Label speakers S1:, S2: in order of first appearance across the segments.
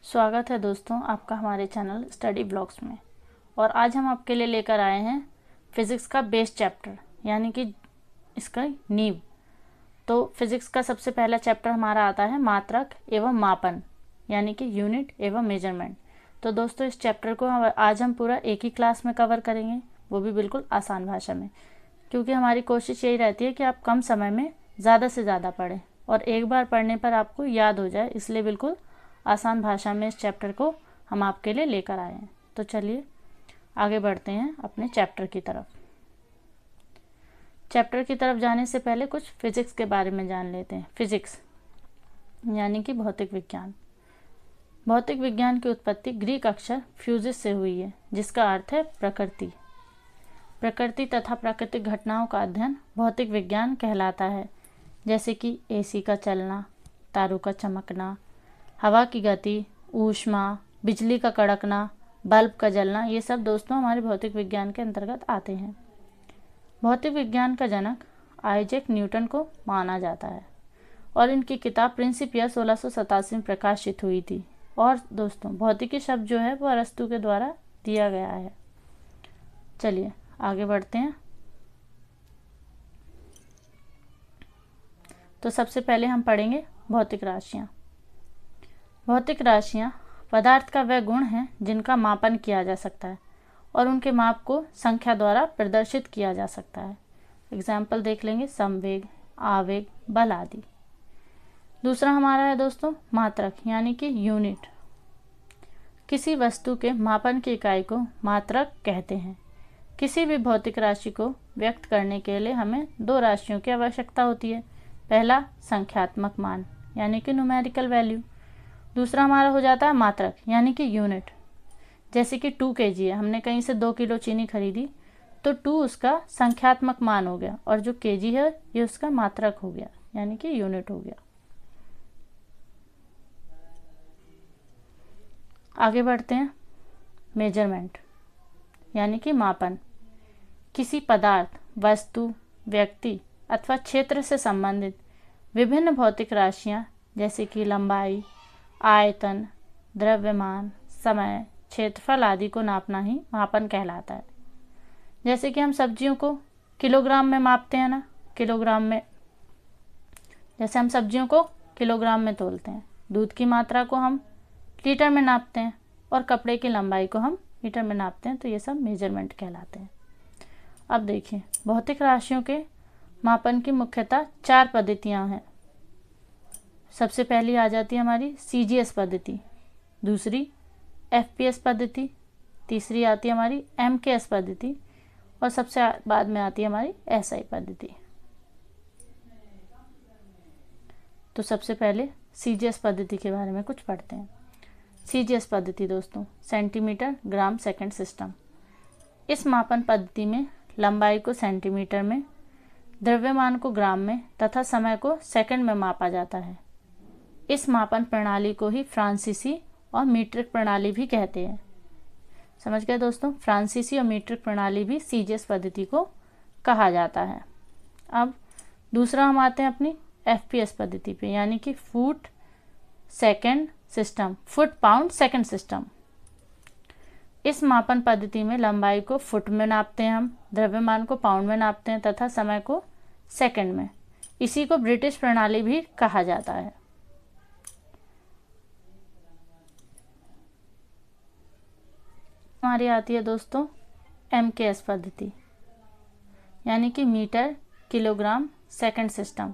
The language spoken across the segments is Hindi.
S1: स्वागत है दोस्तों आपका हमारे चैनल स्टडी ब्लॉग्स में। और आज हम आपके लिए लेकर आए हैं फिज़िक्स का बेस चैप्टर यानी कि इसका नींव। तो फिज़िक्स का सबसे पहला चैप्टर हमारा आता है मात्रक एवं मापन यानी कि यूनिट एवं मेजरमेंट। तो दोस्तों इस चैप्टर को आज हम पूरा एक ही क्लास में कवर करेंगे, वो भी बिल्कुल आसान भाषा में, क्योंकि हमारी कोशिश यही रहती है कि आप कम समय में ज़्यादा से ज़्यादा पढ़ें और एक बार पढ़ने पर आपको याद हो जाए, इसलिए बिल्कुल आसान भाषा में इस चैप्टर को हम आपके लिए लेकर आए हैं। तो चलिए आगे बढ़ते हैं अपने चैप्टर की तरफ। चैप्टर की तरफ जाने से पहले कुछ फिजिक्स के बारे में जान लेते हैं। फिजिक्स यानी कि भौतिक विज्ञान। भौतिक विज्ञान की उत्पत्ति ग्रीक अक्षर फ्यूजिस से हुई है, जिसका अर्थ है प्रकृति। प्रकृति तथा प्राकृतिक घटनाओं का अध्ययन भौतिक विज्ञान कहलाता है, जैसे कि एसी का चलना, तारों का चमकना, हवा की गति, ऊष्मा, बिजली का कड़कना, बल्ब का जलना, ये सब दोस्तों हमारे भौतिक विज्ञान के अंतर्गत आते हैं। भौतिक विज्ञान का जनक आइजैक न्यूटन को माना जाता है और इनकी किताब प्रिंसिपिया 1687 में प्रकाशित हुई थी। और दोस्तों भौतिकी शब्द जो है वो अरस्तु के द्वारा दिया गया है। चलिए आगे बढ़ते हैं। तो सबसे पहले हम पढ़ेंगे भौतिक राशियाँ। भौतिक राशियाँ पदार्थ का वह गुण है जिनका मापन किया जा सकता है और उनके माप को संख्या द्वारा प्रदर्शित किया जा सकता है। एग्जाम्पल देख लेंगे, समवेग, आवेग, बल आदि। दूसरा हमारा है दोस्तों मात्रक यानी कि यूनिट। किसी वस्तु के मापन की इकाई को मात्रक कहते हैं। किसी भी भौतिक राशि को व्यक्त करने के लिए हमें दो राशियों की आवश्यकता होती है। पहला संख्यात्मक मान यानी कि न्यूमेरिकल वैल्यू, दूसरा हमारा हो जाता है मात्रक यानी कि यूनिट। जैसे कि 2 kg है, हमने कहीं से 2 किलो चीनी खरीदी तो 2 उसका संख्यात्मक मान हो गया और जो kg है ये उसका मात्रक हो गया यानी कि यूनिट हो गया। आगे बढ़ते हैं। मेजरमेंट यानी कि मापन। किसी पदार्थ, वस्तु, व्यक्ति अथवा क्षेत्र से संबंधित विभिन्न भौतिक राशियाँ जैसे कि लंबाई, आयतन, द्रव्यमान, समय, क्षेत्रफल आदि को नापना ही मापन कहलाता है। जैसे कि हम सब्जियों को किलोग्राम में मापते हैं ना, किलोग्राम में, जैसे हम सब्जियों को किलोग्राम में तोलते हैं। दूध की मात्रा को हम लीटर में नापते हैं और कपड़े की लंबाई को हम मीटर में नापते हैं। तो ये सब मेजरमेंट कहलाते हैं। अब देखिए भौतिक राशियों के मापन की मुख्यतः 4 पद्धतियाँ हैं। सबसे पहली आ जाती है हमारी CGS पद्धति, दूसरी FPS पद्धति, तीसरी आती है हमारी MKS पद्धति और सबसे बाद में आती है हमारी SI पद्धति। तो सबसे पहले CGS पद्धति के बारे में कुछ पढ़ते हैं। CGS पद्धति दोस्तों सेंटीमीटर ग्राम सेकंड सिस्टम। इस मापन पद्धति में लंबाई को सेंटीमीटर में, द्रव्यमान को ग्राम में तथा समय को सेकंड में मापा जाता है। इस मापन प्रणाली को ही फ्रांसीसी और मीट्रिक प्रणाली भी कहते हैं। समझ गए दोस्तों, फ्रांसीसी और मीट्रिक प्रणाली भी CGS पद्धति को कहा जाता है। अब दूसरा हम आते हैं अपनी FPS पद्धति पे यानी कि foot second system, foot pound second system. इस मापन पद्धति में लंबाई को फुट में नापते हैं हम, द्रव्यमान को पाउंड में नापते हैं तथा समय को सेकंड में। इसी को ब्रिटिश प्रणाली भी कहा जाता है। हमारी आती है दोस्तों MKS पद्धति यानी कि मीटर किलोग्राम सेकंड सिस्टम।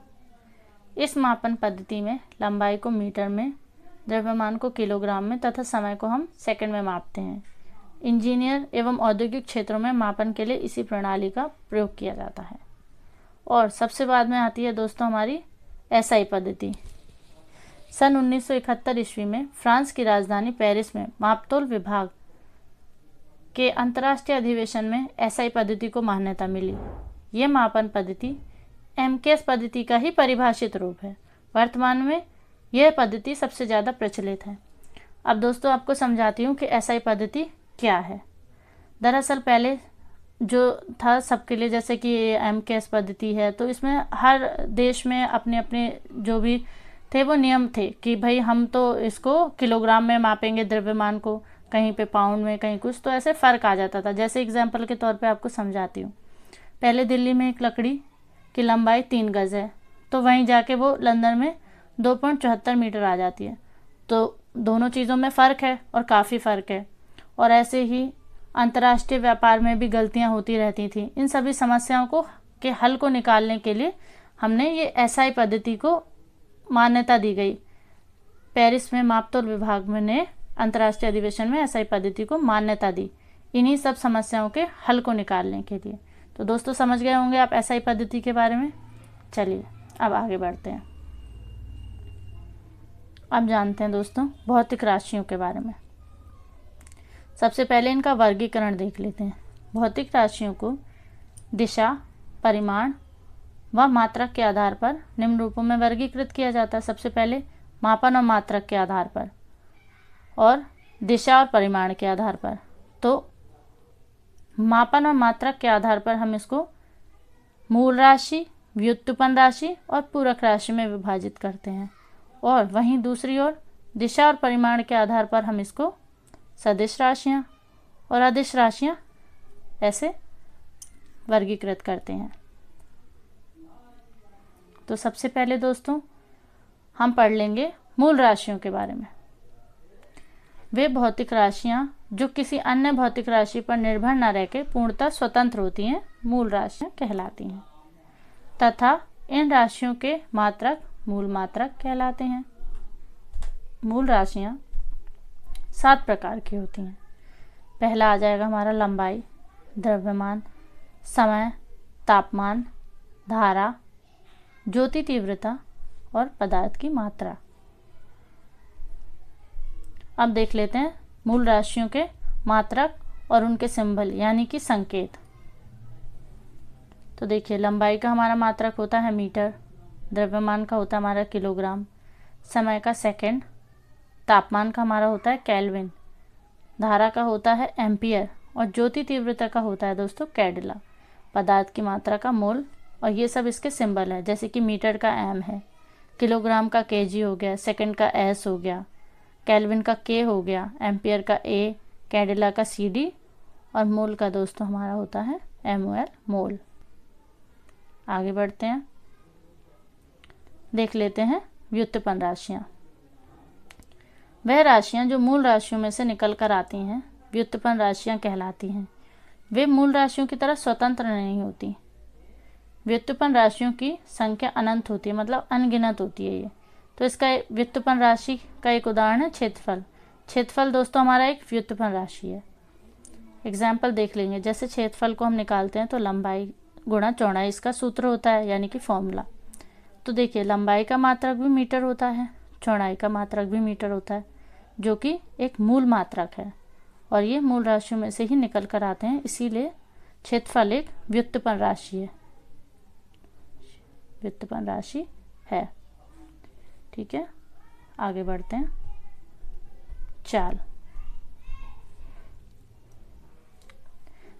S1: इस मापन पद्धति में लंबाई को मीटर में, द्रव्यमान को किलोग्राम में तथा समय को हम सेकंड में मापते हैं। इंजीनियर एवं औद्योगिक क्षेत्रों में मापन के लिए इसी प्रणाली का प्रयोग किया जाता है। और सबसे बाद में आती है दोस्तों हमारी SI पद्धति। सन 1971 ईस्वी में फ्रांस की राजधानी पेरिस में मापतोल विभाग के अंतर्राष्ट्रीय अधिवेशन में SI पद्धति को मान्यता मिली। ये मापन पद्धति MKS पद्धति का ही परिभाषित रूप है। वर्तमान में यह पद्धति सबसे ज़्यादा प्रचलित है। अब दोस्तों आपको समझाती हूँ कि SI पद्धति क्या है। दरअसल पहले जो था सबके लिए, जैसे कि MKS पद्धति है, तो इसमें हर देश में अपने अपने जो भी थे वो नियम थे कि भाई हम तो इसको किलोग्राम में मापेंगे द्रव्यमान को, कहीं पे पाउंड में, कहीं कुछ, तो ऐसे फ़र्क आ जाता था। जैसे एग्जाम्पल के तौर पे आपको समझाती हूँ। पहले दिल्ली में एक लकड़ी की लंबाई 3 गज़ है, तो वहीं जाके वो लंदन में 2.74 मीटर आ जाती है। तो दोनों चीज़ों में फ़र्क है और काफ़ी फ़र्क है। और ऐसे ही अंतर्राष्ट्रीय व्यापार में भी गलतियाँ होती रहती थी। इन सभी समस्याओं को के हल को निकालने के लिए हमने ये एसआई पद्धति को मान्यता दी गई। पेरिस में मापतोल विभाग ने अंतर्राष्ट्रीय अधिवेशन में एसआई पद्धति को मान्यता दी, इन्हीं सब समस्याओं के हल को निकालने के लिए। तो दोस्तों समझ गए होंगे आप एसआई पद्धति के बारे में। चलिए अब आगे बढ़ते हैं। अब जानते हैं दोस्तों भौतिक राशियों के बारे में। सबसे पहले इनका वर्गीकरण देख लेते हैं। भौतिक राशियों को दिशा, परिमाण व मात्रक के आधार पर निम्न रूपों में वर्गीकृत किया जाता है। सबसे पहले मापन और मात्रक के आधार पर, और दिशा और परिमाण के आधार पर। तो मापन और मात्रक के आधार पर हम इसको मूल राशि, व्युत्पन्न राशि और पूरक राशि में विभाजित करते हैं। और वहीं दूसरी ओर दिशा और परिमाण के आधार पर हम इसको सदिश राशियाँ और अदिश राशियाँ ऐसे वर्गीकृत करते हैं। तो सबसे पहले दोस्तों हम पढ़ लेंगे मूल राशियों के बारे में। वे भौतिक राशियाँ जो किसी अन्य भौतिक राशि पर निर्भर न रहकर पूर्णतः स्वतंत्र होती हैं, मूल राशियाँ कहलाती हैं, तथा इन राशियों के मात्रक मूल मात्रक कहलाते हैं। मूल राशियाँ 7 प्रकार की होती हैं। पहला आ जाएगा हमारा लंबाई, द्रव्यमान, समय, तापमान, धारा, ज्योति तीव्रता और पदार्थ की मात्रा। अब देख लेते हैं मूल राशियों के मात्रक और उनके सिंबल यानी कि संकेत। तो देखिए लंबाई का हमारा मात्रक होता है मीटर, द्रव्यमान का होता है हमारा किलोग्राम, समय का सेकंड, तापमान का हमारा होता है केल्विन, धारा का होता है एम्पियर और ज्योति तीव्रता का होता है दोस्तों कैडिला, पदार्थ की मात्रा का मोल। और ये सब इसके सिंबल है, जैसे कि मीटर का एम है, किलोग्राम का केजी हो गया, सेकंड का एस हो गया, केल्विन का के हो गया, एम्पियर का ए, कैडिला का सीडी और मोल का दोस्तों हमारा होता है एमओएल मोल। आगे बढ़ते हैं, देख लेते हैं व्युत्पन्न राशियाँ। वह राशियाँ जो मूल राशियों में से निकल कर आती हैं व्युत्पन्न राशियाँ कहलाती हैं। वे मूल राशियों की तरह स्वतंत्र नहीं होती। व्युत्पन्न राशियों की संख्या अनंत होती है, मतलब अनगिनत होती है ये। तो इसका व्युत्पन्न राशि का एक उदाहरण है क्षेत्रफल। क्षेत्रफल दोस्तों हमारा एक व्युत्पन्न राशि है। एग्जाम्पल देख लेंगे, जैसे क्षेत्रफल को हम निकालते हैं तो लंबाई गुणा चौड़ाई इसका सूत्र होता है, यानी कि फॉर्मूला। तो देखिए लंबाई का मात्रक भी मीटर होता है, चौड़ाई का मात्रक भी मीटर होता है, जो कि एक मूल मात्रक है और ये मूल राशियों में से ही निकल कर आते हैं, इसीलिए क्षेत्रफल एक व्युत्पन्न राशि है, व्युत्पन्न राशि है। ठीक है, आगे बढ़ते हैं। चाल।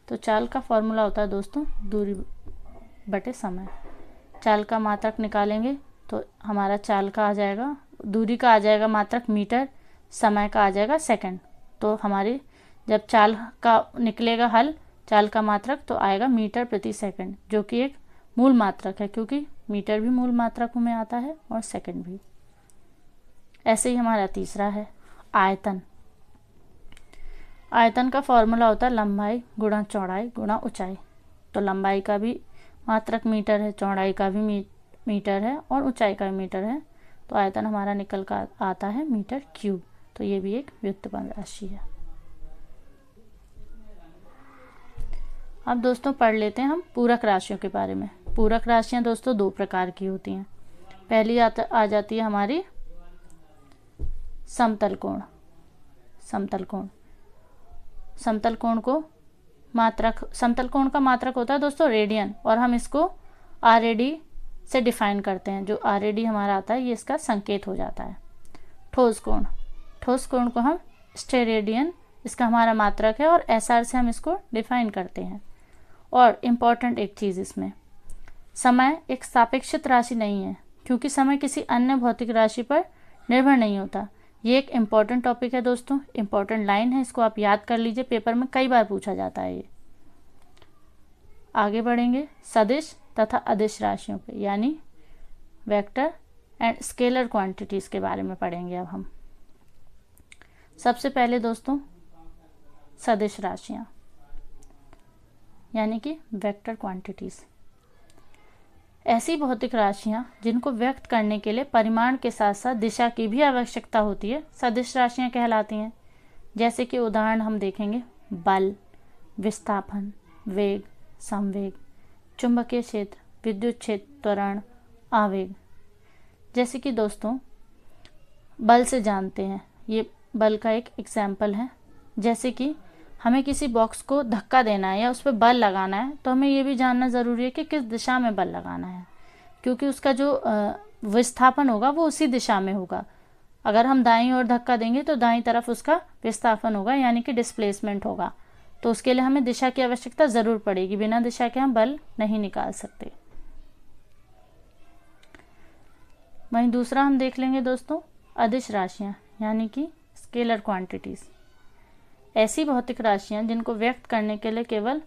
S1: तो चाल का फॉर्मूला होता है दोस्तों दूरी बटे समय। चाल का मात्रक निकालेंगे तो हमारा चाल का आ जाएगा, दूरी का आ जाएगा मात्रक मीटर, समय का आ जाएगा सेकंड। तो हमारी जब चाल का निकलेगा हल, चाल का मात्रक तो आएगा मीटर प्रति सेकंड, जो कि एक मूल मात्रक है, क्योंकि मीटर भी मूल मात्रकों में आता है और सेकंड भी। ऐसे ही हमारा तीसरा है आयतन। आयतन का फॉर्मूला होता है लंबाई गुणा चौड़ाई गुणा ऊंचाई। तो लंबाई का भी मात्रक मीटर है, चौड़ाई का भी मीटर है और ऊंचाई का भी मीटर है। तो आयतन हमारा निकल कर आता है मीटर क्यूब। तो ये भी एक व्युत्पन्न राशि है। अब दोस्तों पढ़ लेते हैं हम पूरक राशियों के बारे में। पूरक राशियां दोस्तों 2 प्रकार की होती हैं। पहली आ जाती है हमारी समतल कोण। समतल कोण, समतल कोण को मात्रक, समतल कोण का मात्रक होता है दोस्तों रेडियन, और हम इसको आरएडी से डिफाइन करते हैं। जो आरएडी हमारा आता है ये इसका संकेत हो जाता है। ठोस कोण, ठोस कोण को हम स्टेरेडियन, इसका हमारा मात्रक है और एसआर से हम इसको डिफाइन करते हैं। और इम्पॉर्टेंट एक चीज़ इसमें, समय एक सापेक्षित राशि नहीं है, क्योंकि समय किसी अन्य भौतिक राशि पर निर्भर नहीं होता। ये एक इम्पॉर्टेंट टॉपिक है दोस्तों, इम्पॉर्टेंट लाइन है, इसको आप याद कर लीजिए, पेपर में कई बार पूछा जाता है ये। आगे बढ़ेंगे सदिश तथा अदिश राशियों पे, यानी वेक्टर एंड स्केलर क्वांटिटीज़ के बारे में पढ़ेंगे अब हम। सबसे पहले दोस्तों सदिश राशियाँ यानी कि वेक्टर क्वांटिटीज़, ऐसी भौतिक राशियाँ जिनको व्यक्त करने के लिए परिमाण के साथ साथ दिशा की भी आवश्यकता होती है, सदिश राशियाँ कहलाती हैं। जैसे कि उदाहरण हम देखेंगे बल, विस्थापन, वेग, संवेग, चुंबकीय क्षेत्र, विद्युत क्षेत्र, त्वरण, आवेग। जैसे कि दोस्तों बल से जानते हैं, ये बल का एक एग्जाम्पल है। जैसे कि हमें किसी बॉक्स को धक्का देना है या उस पर बल लगाना है, तो हमें ये भी जानना ज़रूरी है कि किस दिशा में बल लगाना है, क्योंकि उसका जो विस्थापन होगा वो उसी दिशा में होगा। अगर हम दाईं ओर धक्का देंगे तो दाईं तरफ उसका विस्थापन होगा, यानी कि डिस्प्लेसमेंट होगा। तो उसके लिए हमें दिशा की आवश्यकता ज़रूर पड़ेगी, बिना दिशा के हम बल नहीं निकाल सकते। वहीं दूसरा हम देख लेंगे दोस्तों अदिश राशियाँ यानी कि स्केलर क्वांटिटीज़, ऐसी भौतिक राशियाँ जिनको व्यक्त करने के लिए केवल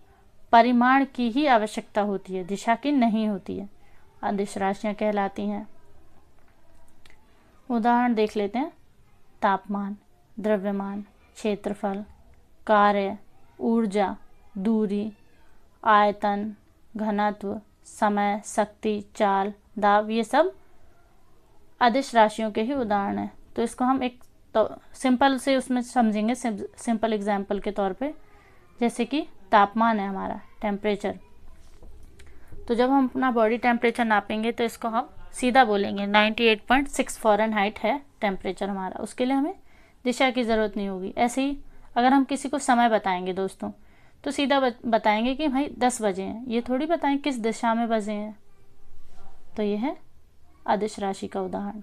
S1: परिमाण की ही आवश्यकता होती है, दिशा की नहीं होती है, अदिश राशियाँ कहलाती हैं। उदाहरण देख लेते हैं तापमान, द्रव्यमान, क्षेत्रफल, कार्य, ऊर्जा, दूरी, आयतन, घनत्व, समय, शक्ति, चाल, दाब, ये सब अदिश राशियों के ही उदाहरण हैं। तो इसको हम एक तो सिंपल से उसमें समझेंगे, सिंपल एग्जाम्पल के तौर पे। जैसे कि तापमान है हमारा, टेम्परेचर, तो जब हम अपना बॉडी टेम्परेचर नापेंगे तो इसको हम सीधा बोलेंगे 98.6 फ़ारेनहाइट है टेम्परेचर हमारा, उसके लिए हमें दिशा की ज़रूरत नहीं होगी। ऐसे ही अगर हम किसी को समय बताएंगे दोस्तों, तो सीधा बताएंगे कि भाई 10 बजे हैं, ये थोड़ी बताएं किस दिशा में बजे हैं। तो ये है अदिश राशि का उदाहरण।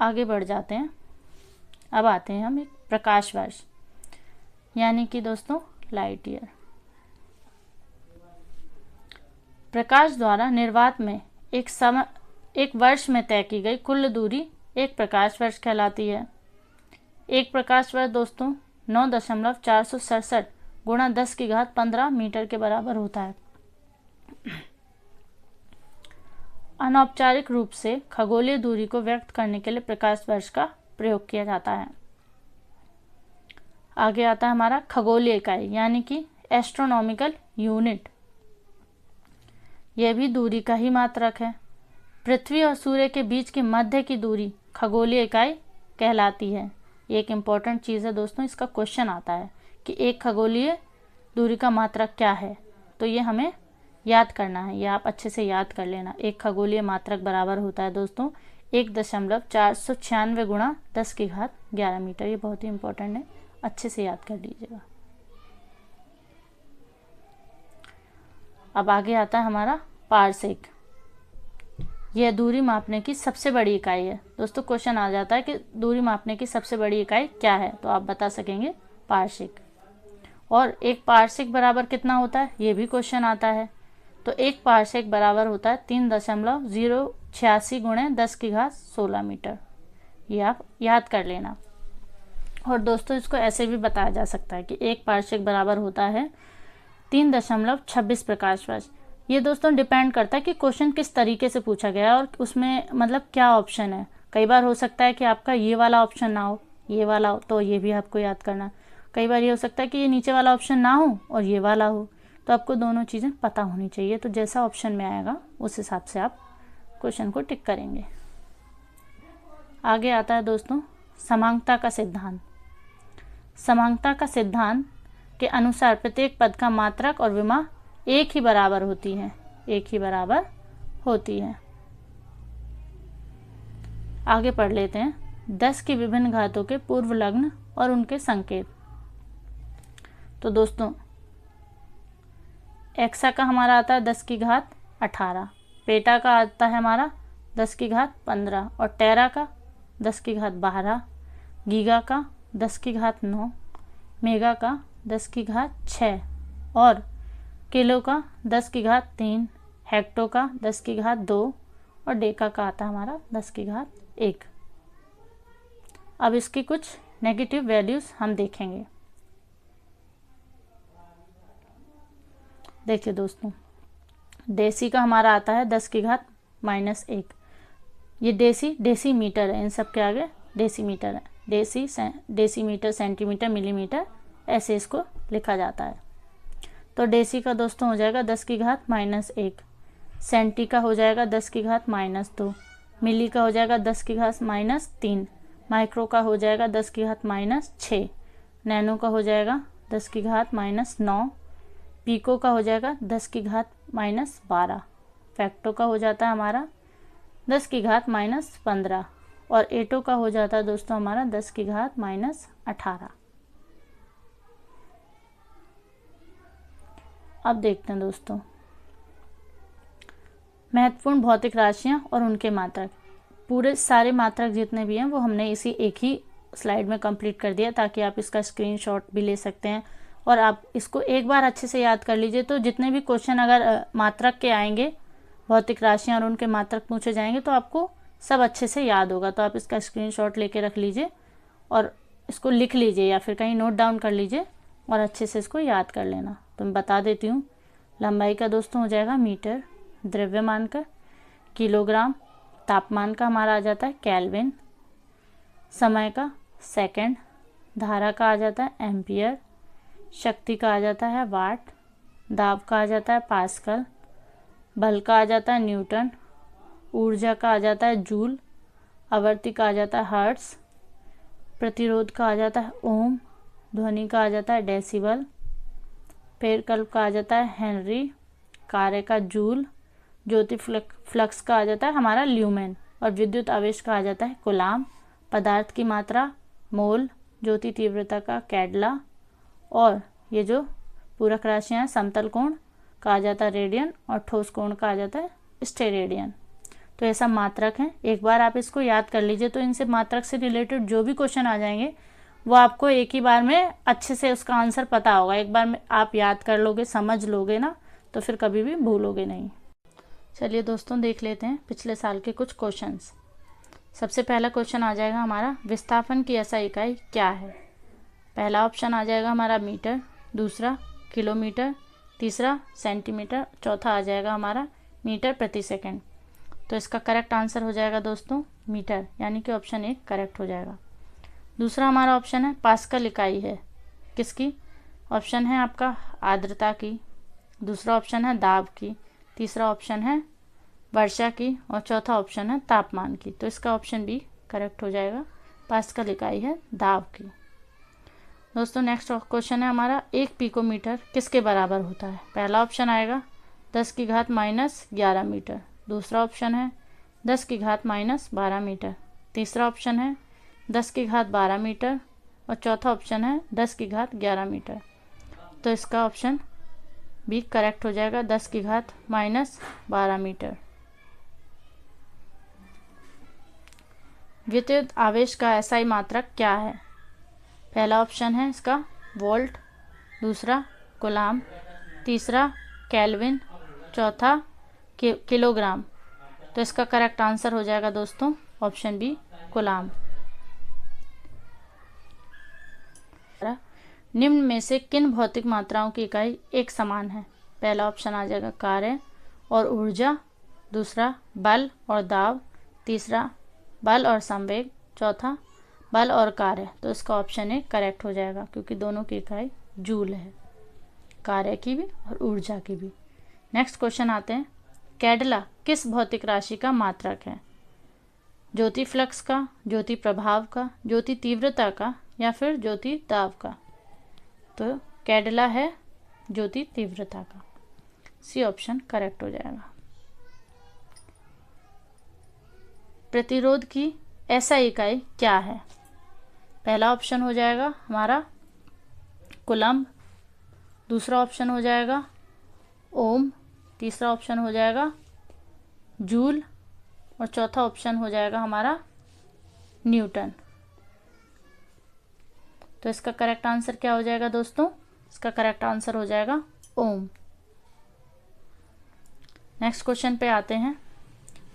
S1: आगे बढ़ जाते हैं, अब आते हैं हम एक प्रकाश वर्ष यानी कि दोस्तों लाइट ईयर। प्रकाश द्वारा निर्वात में एक वर्ष में तय की गई कुल दूरी एक प्रकाश वर्ष कहलाती है। एक प्रकाश वर्ष दोस्तों 9.467 गुणा 10⁻15 मीटर के बराबर होता है। अनौपचारिक रूप से खगोलीय दूरी को व्यक्त करने के लिए प्रकाश वर्ष का प्रयोग किया जाता है। आगे आता है हमारा खगोलीय इकाई यानी कि एस्ट्रोनॉमिकल यूनिट। यह भी दूरी का ही मात्रक है। पृथ्वी और सूर्य के बीच की मध्य की दूरी खगोलीय इकाई कहलाती है। ये एक इम्पॉर्टेंट चीज़ है दोस्तों, इसका क्वेश्चन आता है कि एक खगोलीय दूरी का मात्रक क्या है, तो ये हमें याद करना है, ये आप अच्छे से याद कर लेना। एक खगोलीय मात्रक बराबर होता है दोस्तों 1.496 गुणा 10⁻11 मीटर। ये बहुत ही इंपॉर्टेंट है, अच्छे से याद कर लीजिएगा। अब आगे आता है हमारा पारसेक। यह दूरी मापने की सबसे बड़ी इकाई है दोस्तों। क्वेश्चन आ जाता है कि दूरी मापने की सबसे बड़ी इकाई क्या है, तो आप बता सकेंगे पारसेक। और एक पारसेक बराबर कितना होता है, ये भी क्वेश्चन आता है। तो एक पारसेक बराबर होता है 3.086 गुणे 10⁻16 मीटर। ये आप याद कर लेना। और दोस्तों इसको ऐसे भी बताया जा सकता है कि एक पारसेक बराबर होता है 3.26 प्रकाश वर्ष। ये दोस्तों डिपेंड करता है कि क्वेश्चन किस तरीके से पूछा गया है और उसमें मतलब क्या ऑप्शन है। कई बार हो सकता है कि आपका ये वाला ऑप्शन ना हो, ये वाला हो, तो ये भी आपको याद करना। कई बार ये हो सकता है कि ये नीचे वाला ऑप्शन ना हो और ये वाला हो, तो आपको दोनों चीज़ें पता होनी चाहिए। तो जैसा ऑप्शन में आएगा उस हिसाब से आप क्वेश्चन को टिक करेंगे। आगे आता है दोस्तों समांगता का सिद्धांत। समांगता का सिद्धांत के अनुसार प्रत्येक पद का मात्रक और विमा एक ही बराबर होती है, एक ही बराबर होती है। आगे पढ़ लेते हैं 10 की विभिन्न घातों के पूर्व लग्न और उनके संकेत। तो दोस्तों एक्सा का हमारा आता है 10⁻18, पेटा का आता है हमारा 10⁻15 और टेरा का 10⁻12, गीगा का 10⁻9, मेगा का 10⁻6 और किलो का 10⁻3, हेक्टो का 10⁻2 और डेका का आता है हमारा 10 की घात 1। अब इसकी कुछ नेगेटिव वैल्यूज़ हम देखेंगे। देखिए दोस्तों, डेसी का हमारा आता है 10 की घात -1। ये डेसीमीटर है, इन सब के आगे डेसीमीटर है। डेसीमीटर, सेंटीमीटर, मिलीमीटर, ऐसे इसको लिखा जाता है। तो डेसी का दोस्तों हो जाएगा 10 की घात -1, सेंटी का हो जाएगा 10 की घात -2, मिली का हो जाएगा 10 की घात -3, माइक्रो का हो जाएगा 10 की घात -6, नैनो का हो जाएगा 10 की घात -9, पीको का हो जाएगा 10 की घात -12, फैक्टो का हो जाता है हमारा 10 की घात -15 और एटो का हो जाता है दोस्तों हमारा 10 की घात -18। अब देखते हैं दोस्तों महत्वपूर्ण भौतिक राशियां और उनके मात्रक। पूरे सारे मात्रक जितने भी हैं वो हमने इसी एक ही स्लाइड में कंप्लीट कर दिया, ताकि आप इसका स्क्रीनशॉट भी ले सकते हैं और आप इसको एक बार अच्छे से याद कर लीजिए। तो जितने भी क्वेश्चन अगर मात्रक के आएंगे, भौतिक राशियां और उनके मात्रक पूछे जाएंगे, तो आपको सब अच्छे से याद होगा। तो आप इसका स्क्रीनशॉट लेके रख लीजिए और इसको लिख लीजिए या फिर कहीं नोट डाउन कर लीजिए और अच्छे से इसको याद कर लेना। तो मैं बता देती हूँ। लंबाई का दोस्तों हो जाएगा मीटर, द्रव्यमान का किलोग्राम, तापमान का हमारा आ जाता है केल्विन, समय का सेकंड, धारा का आ जाता है एम्पियर, शक्ति का आ जाता है वाट, दाब का आ जाता है पास्कल, बल का आ जाता है न्यूटन, ऊर्जा का आ जाता है जूल, आवर्ती का आ जाता है हर्ट्ज, प्रतिरोध का आ जाता है ओम, ध्वनि का आ जाता है डेसिबल, पेरकल्प का आ जाता है हेनरी, कार्य का जूल, ज्योति फ्लक्स का आ जाता है हमारा ल्यूमेन और विद्युत आवेश का आ जाता है कूलाम, पदार्थ की मात्रा मोल, ज्योति तीव्रता का कैडला और ये जो पूरक राशियां हैं समतल कोण का आ जाता है रेडियन और ठोस कोण का आ जाता है स्टेरेडियन। तो ऐसा मात्रक है। एक बार आप इसको याद कर लीजिए तो इनसे मात्रक से रिलेटेड जो भी क्वेश्चन आ जाएंगे वो आपको एक ही बार में अच्छे से उसका आंसर पता होगा। एक बार में आप याद कर लोगे, समझ लोगे ना, तो फिर कभी भी भूलोगे नहीं। चलिए दोस्तों देख लेते हैं पिछले साल के कुछ क्वेश्चंस। सबसे पहला क्वेश्चन आ जाएगा हमारा, विस्थापन की ऐसा इकाई क्या है। पहला ऑप्शन आ जाएगा हमारा मीटर, दूसरा किलोमीटर, तीसरा सेंटीमीटर, चौथा आ जाएगा हमारा मीटर प्रति सेकंड। तो इसका करेक्ट आंसर हो जाएगा दोस्तों मीटर, यानी कि ऑप्शन 1 करेक्ट हो जाएगा। दूसरा हमारा ऑप्शन है पास्कल इकाई है किसकी। ऑप्शन है आपका आर्द्रता की, दूसरा ऑप्शन है दाब की, तीसरा ऑप्शन है वर्षा की और चौथा ऑप्शन है तापमान की। तो इसका ऑप्शन बी करेक्ट हो जाएगा, पास्कल इकाई है दाब की। दोस्तों नेक्स्ट क्वेश्चन है हमारा, 1 पिकोमीटर किसके बराबर होता है। पहला ऑप्शन आएगा 10 की घात -11 मीटर, दूसरा ऑप्शन है 10 की घात -12 मीटर, तीसरा ऑप्शन है 10 की घात 12 मीटर और चौथा ऑप्शन है 10 की घात 11 मीटर। तो इसका ऑप्शन बी करेक्ट हो जाएगा, 10 की घात -12 मीटर। विद्युत आवेश का एसआई मात्रक क्या है। पहला ऑप्शन है इसका वोल्ट, दूसरा कूलाम, तीसरा केल्विन, चौथा किलोग्राम। तो इसका करेक्ट आंसर हो जाएगा दोस्तों ऑप्शन बी कूलाम। निम्न में से किन भौतिक मात्राओं की इकाई एक समान है। पहला ऑप्शन आ जाएगा कार्य और ऊर्जा, दूसरा बल और दाब, तीसरा बल और संवेग, चौथा बल और कार्य। तो इसका ऑप्शन ए करेक्ट हो जाएगा, क्योंकि दोनों की इकाई जूल है, कार्य की भी और ऊर्जा की भी। नेक्स्ट क्वेश्चन आते हैं, कैडला किस भौतिक राशि का मात्रक है। ज्योति फ्लक्स का, ज्योति प्रभाव का, ज्योति तीव्रता का या फिर ज्योति दाब का। तो कैडला है ज्योति तीव्रता का, सी ऑप्शन करेक्ट हो जाएगा। प्रतिरोध की ऐसा इकाई क्या है। पहला ऑप्शन हो जाएगा हमारा कूलम्ब, दूसरा ऑप्शन हो जाएगा ओम, तीसरा ऑप्शन हो जाएगा जूल और चौथा ऑप्शन हो जाएगा हमारा न्यूटन। तो इसका करेक्ट आंसर क्या हो जाएगा दोस्तों, इसका करेक्ट आंसर हो जाएगा ओम। नेक्स्ट क्वेश्चन पे आते हैं,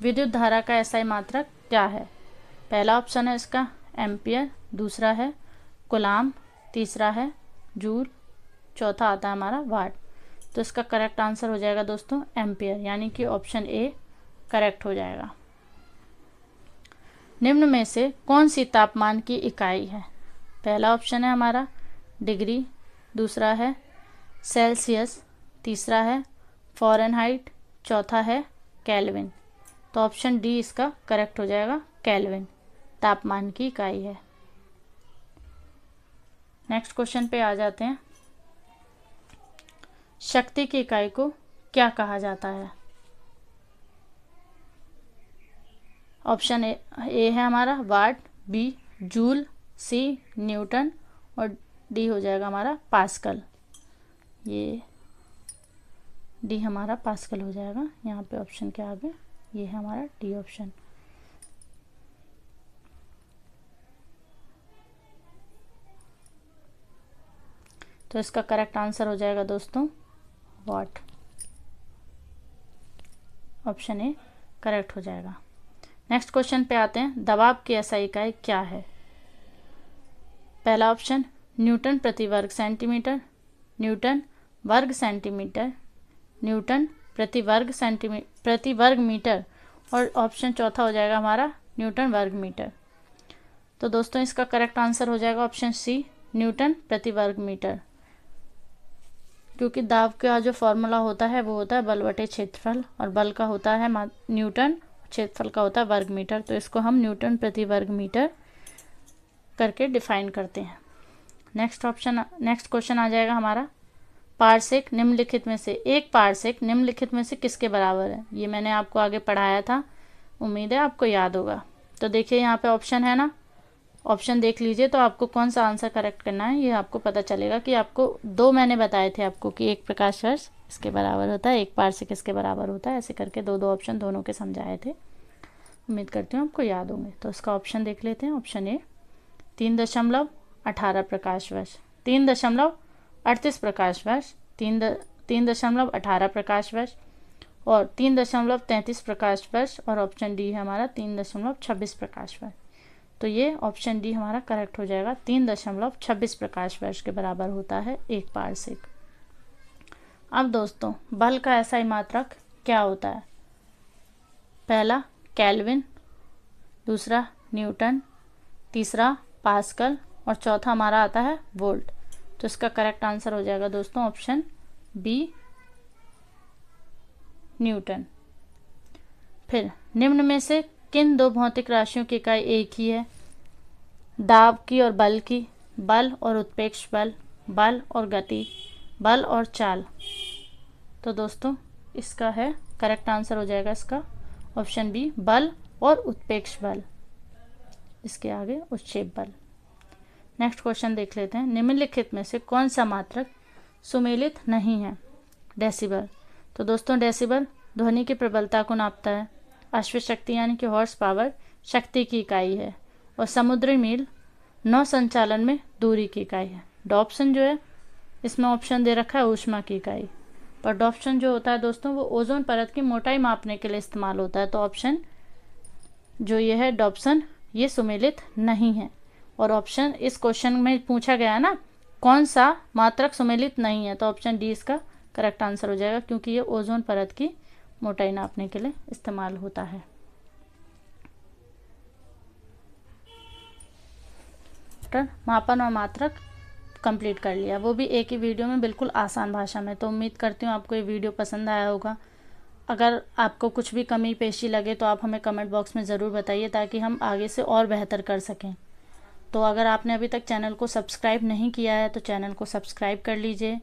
S1: विद्युत धारा का एसआई मात्रक क्या है? पहला ऑप्शन है इसका एम्पियर, दूसरा है कूलाम, तीसरा है जूल, चौथा आता है हमारा वाट। तो इसका करेक्ट आंसर हो जाएगा दोस्तों एम्पियर, यानी कि ऑप्शन ए करेक्ट हो जाएगा। निम्न में से कौन सी तापमान की इकाई है? पहला ऑप्शन है हमारा डिग्री, दूसरा है सेल्सियस, तीसरा है फ़ारेनहाइट, चौथा है केल्विन। तो ऑप्शन डी इसका करेक्ट हो जाएगा, केल्विन तापमान की इकाई है। नेक्स्ट क्वेश्चन पे आ जाते हैं। शक्ति की इकाई को क्या कहा जाता है? ऑप्शन ए है हमारा वाट, बी जूल, सी न्यूटन और डी हो जाएगा हमारा पास्कल। ये डी हमारा पास्कल हो जाएगा यहाँ पे ऑप्शन के आगे, ये है हमारा डी ऑप्शन। तो इसका करेक्ट आंसर हो जाएगा दोस्तों वाट, ऑप्शन ए करेक्ट हो जाएगा। नेक्स्ट क्वेश्चन पे आते हैं। दबाव की एसआई इकाई क्या है? पहला ऑप्शन न्यूटन प्रति वर्ग सेंटीमीटर, न्यूटन वर्ग सेंटीमीटर, न्यूटन प्रति वर्ग मीटर और ऑप्शन चौथा हो जाएगा हमारा न्यूटन वर्ग मीटर। तो दोस्तों इसका करेक्ट आंसर हो जाएगा ऑप्शन सी न्यूटन प्रति वर्ग मीटर, क्योंकि दाब का जो फॉर्मूला होता है वो होता है बल बटे क्षेत्रफल, और बल का होता है न्यूटन, क्षेत्रफल का होता है वर्ग मीटर। तो इसको हम न्यूटन प्रति वर्ग मीटर करके डिफाइन करते हैं। नेक्स्ट क्वेश्चन आ जाएगा हमारा। पारसेक निम्नलिखित में से, एक पारसेक निम्नलिखित में से किसके बराबर है? ये मैंने आपको आगे पढ़ाया था, उम्मीद है आपको याद होगा। तो देखिए यहाँ पे ऑप्शन है ना, ऑप्शन देख लीजिए तो आपको कौन सा आंसर करेक्ट करना है ये आपको पता चलेगा। कि आपको दो मैंने बताए थे आपको कि एक प्रकाश वर्ष इसके बराबर होता है, एक पारसेक इसके बराबर होता है, ऐसे करके दो ऑप्शन दोनों के समझाए थे। उम्मीद करती हूँ आपको याद होंगे। तो इसका ऑप्शन देख लेते हैं। ऑप्शन ए 3.18 प्रकाश वर्ष, 3.38 प्रकाश वर्ष, 3.18 प्रकाश वर्ष और 3.33 प्रकाश वर्ष और ऑप्शन डी है हमारा 3.26 प्रकाश वर्ष। तो ये ऑप्शन डी हमारा करेक्ट हो जाएगा, 3.26 प्रकाश वर्ष के बराबर होता है एक पारसेक। अब दोस्तों बल का एसआई मात्रक क्या होता है? पहला केल्विन, दूसरा न्यूटन, तीसरा पास्कल और चौथा हमारा आता है वोल्ट। तो इसका करेक्ट आंसर हो जाएगा दोस्तों ऑप्शन बी न्यूटन। फिर निम्न में से किन दो भौतिक राशियों की इकाई एक ही है? दाब की और बल की, बल और उत्प्रेक्ष बल, बल और गति, बल और चाल। तो दोस्तों इसका है करेक्ट आंसर हो जाएगा इसका ऑप्शन बी बल और उत्प्रेक्ष बल, इसके आगे उत्क्षेप बल। नेक्स्ट क्वेश्चन देख लेते हैं। निम्नलिखित में से कौन सा मात्रक सुमेलित नहीं है? डेसिबल। तो दोस्तों डेसिबल ध्वनि की प्रबलता को नापता है। अश्व शक्ति यानी कि हॉर्स पावर शक्ति की इकाई है और समुद्री मील नौ संचालन में दूरी की इकाई है। डॉप्सन जो है इसमें ऑप्शन दे रखा है ऊष्मा की इकाई, पर डॉप्सन जो होता है दोस्तों वो ओजोन परत की मोटाई मापने के लिए इस्तेमाल होता है। तो ऑप्शन जो ये है डॉप्सन ये सुमेलित नहीं है। और ऑप्शन इस क्वेश्चन में पूछा गया है ना कौन सा मात्रक सुमेलित नहीं है, तो ऑप्शन डी इसका करेक्ट आंसर हो जाएगा, क्योंकि ये ओजोन परत की मोटाई नापने के लिए इस्तेमाल होता है। मापन और मात्रक कंप्लीट कर लिया, वो भी एक ही वीडियो में बिल्कुल आसान भाषा में। तो उम्मीद करती हूँ आपको ये वीडियो पसंद आया होगा। अगर आपको कुछ भी कमी पेशी लगे तो आप हमें कमेंट बॉक्स में ज़रूर बताइए, ताकि हम आगे से और बेहतर कर सकें। तो अगर आपने अभी तक चैनल को सब्सक्राइब नहीं किया है तो चैनल को सब्सक्राइब कर लीजिए।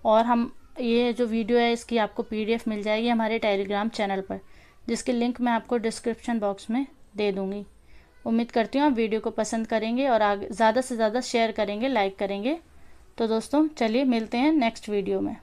S1: और हम ये जो वीडियो है इसकी आपको PDF मिल जाएगी हमारे टेलीग्राम चैनल पर, जिसकी लिंक मैं आपको डिस्क्रिप्शन बॉक्स में दे दूँगी। उम्मीद करती हूँ आप वीडियो को पसंद करेंगे और आगे ज़्यादा से ज़्यादा शेयर करेंगे, लाइक करेंगे। तो दोस्तों चलिए मिलते हैं नेक्स्ट वीडियो में।